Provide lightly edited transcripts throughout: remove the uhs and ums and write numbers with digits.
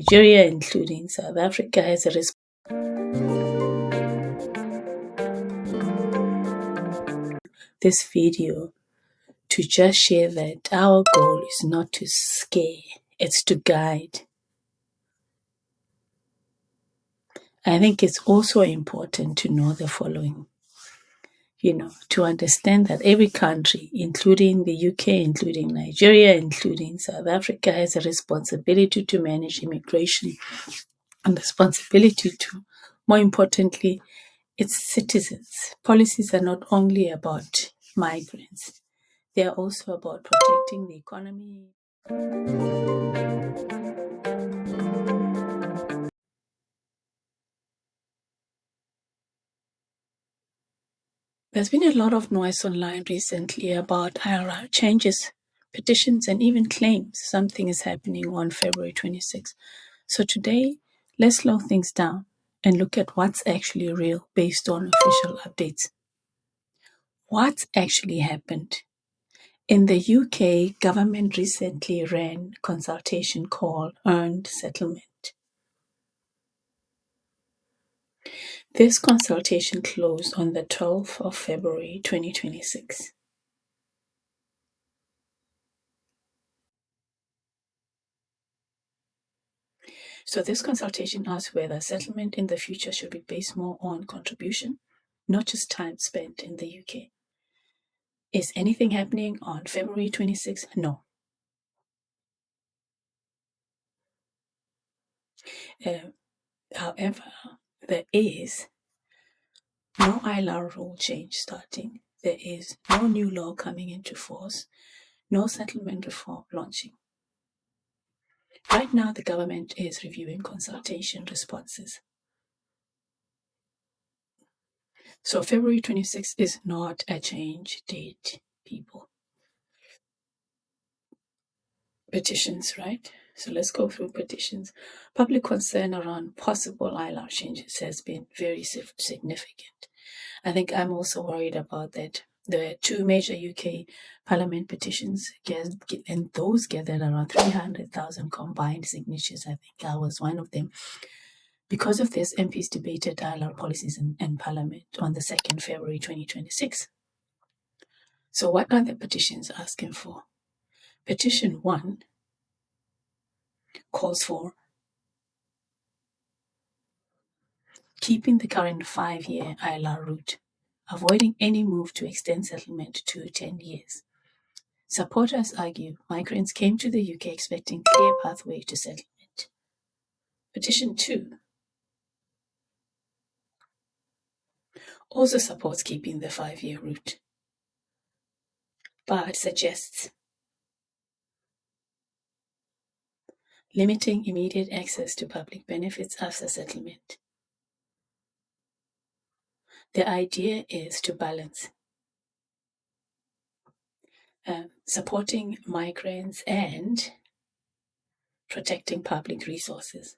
Nigeria, including South Africa, has a this video to just share that our goal is not to scare, it's to guide. I think it's also important to know the following, to understand that every country, including the UK, including Nigeria, including South Africa, has a responsibility to manage immigration and responsibility to, more importantly, its citizens. Policies are not only about migrants, they are also about protecting the economy. There's been a lot of noise online recently about ILR changes, petitions, and even claims something is happening on February 26. So today, let's slow things down and look at what's actually real based on official updates. What's actually happened? In the UK, government recently ran a consultation called Earned Settlement. This consultation closed on the 12th of February 2026. So this consultation asks whether settlement in the future should be based more on contribution, not just time spent in the UK. Is anything happening on February 26th? No. However, there is no ILR rule change starting. There is no new law coming into force. No settlement reform launching. Right now, the government is reviewing consultation responses. So February 26th is not a change date, people. Petitions, right? So let's go through petitions. Public concern around possible ILR changes has been very significant. I think I'm also worried about that. There are two major UK Parliament petitions, and those gathered around 300,000 combined signatures. I think I was one of them. Because of this, MPs debated ILR policies in Parliament on the 2nd February 2026. So what are the petitions asking for? Petition 1 calls for keeping the current 5-year ILR route, avoiding any move to extend settlement to 10 years. Supporters argue migrants came to the UK expecting clear pathway to settlement. Petition 2 also supports keeping the 5-year route, but suggests limiting immediate access to public benefits after settlement. The idea is to balance supporting migrants and protecting public resources.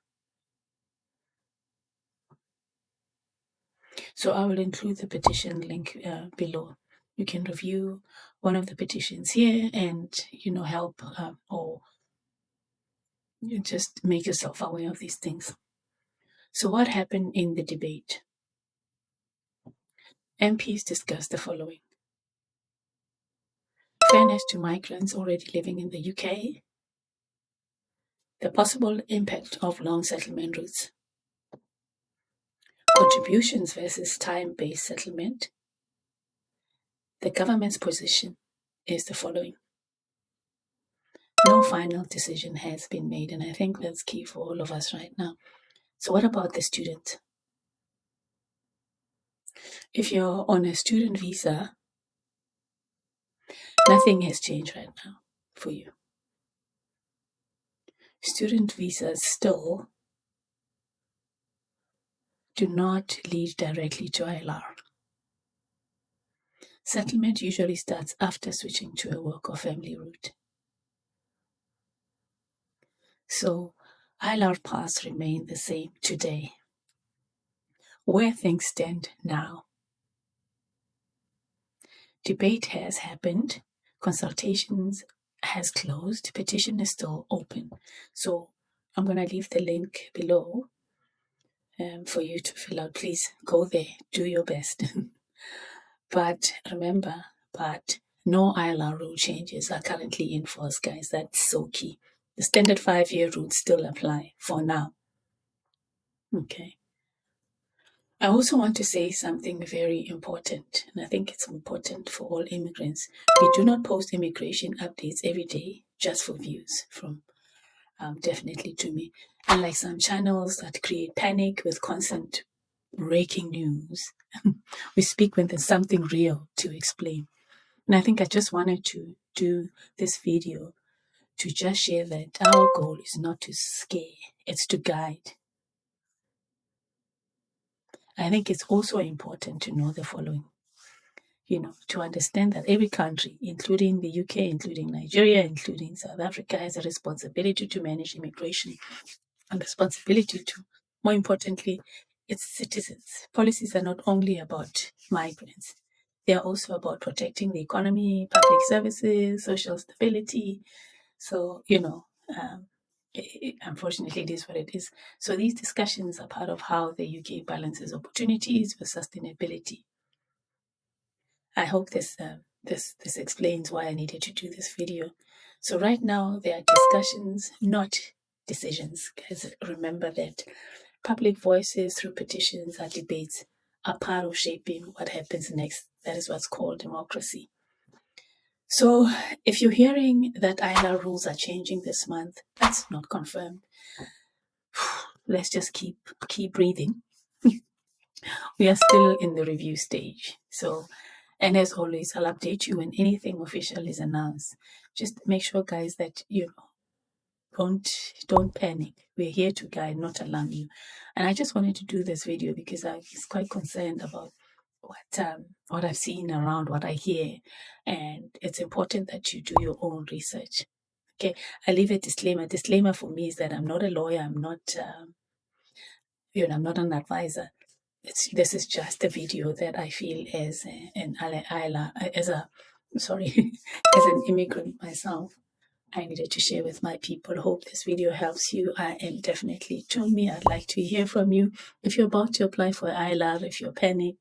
So I will include the petition link below. You can review one of the petitions here and, help or you just make yourself aware of these things. So what happened in the debate? MPs discussed the following. Fairness to migrants already living in the UK. The possible impact of long settlement routes. Contributions versus time-based settlement. The government's position is the following. No final decision has been made, and I think that's key for all of us right now. So what about the student? If you're on a student visa, nothing has changed right now for you. Student visas still do not lead directly to ILR. Settlement usually starts after switching to a work or family route. So ILR paths remain the same today. Where things stand now. Debate has happened. Consultations has closed. Petition is still open. So I'm going to leave the link below for you to fill out. Please go there, do your best. But remember, no ILR rule changes are currently in force, guys. That's so key. The standard 5-year rules still apply for now. Okay. I also want to say something very important, and I think it's important for all immigrants. We do not post immigration updates every day just for views from definitely to me. And like some channels that create panic with constant breaking news, we speak when there's something real to explain. And I think I just wanted to do this video to just share that our goal is not to scare, it's to guide. I think it's also important to know the following, to understand that every country, including the UK, including Nigeria, including South Africa, has a responsibility to manage immigration and responsibility to, more importantly, its citizens. Policies are not only about migrants. They are also about protecting the economy, public services, social stability. So, unfortunately, it is what it is. So these discussions are part of how the UK balances opportunities with sustainability. I hope this explains why I needed to do this video. So right now, there are discussions, not decisions. Guys, remember that public voices through petitions and debates are part of shaping what happens next. That is what's called democracy. So if you're hearing that ILR rules are changing this month, that's not confirmed. Let's just keep breathing. We are still in the review stage. So, and as always, I'll update you when anything official is announced. Just make sure, guys, that don't panic. We're here to guide, not alarm you. And I just wanted to do this video because I was quite concerned about what I've seen around, what I hear, and it's important that you do your own research. Okay, I leave a disclaimer. Disclaimer for me is that I'm not a lawyer. I'm not, I'm not an advisor. This is just a video that I feel as as an immigrant myself, I needed to share with my people. Hope this video helps you. I am definitely tune me. I'd like to hear from you. If you're about to apply for ILR, if you're panicked,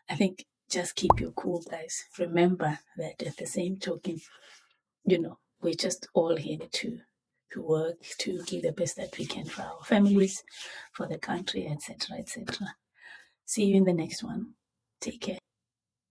I think just keep your cool, guys. Remember that at the same token, we're just all here to work, to give the best that we can for our families, for the country, etc., etc. See you in the next one. Take care.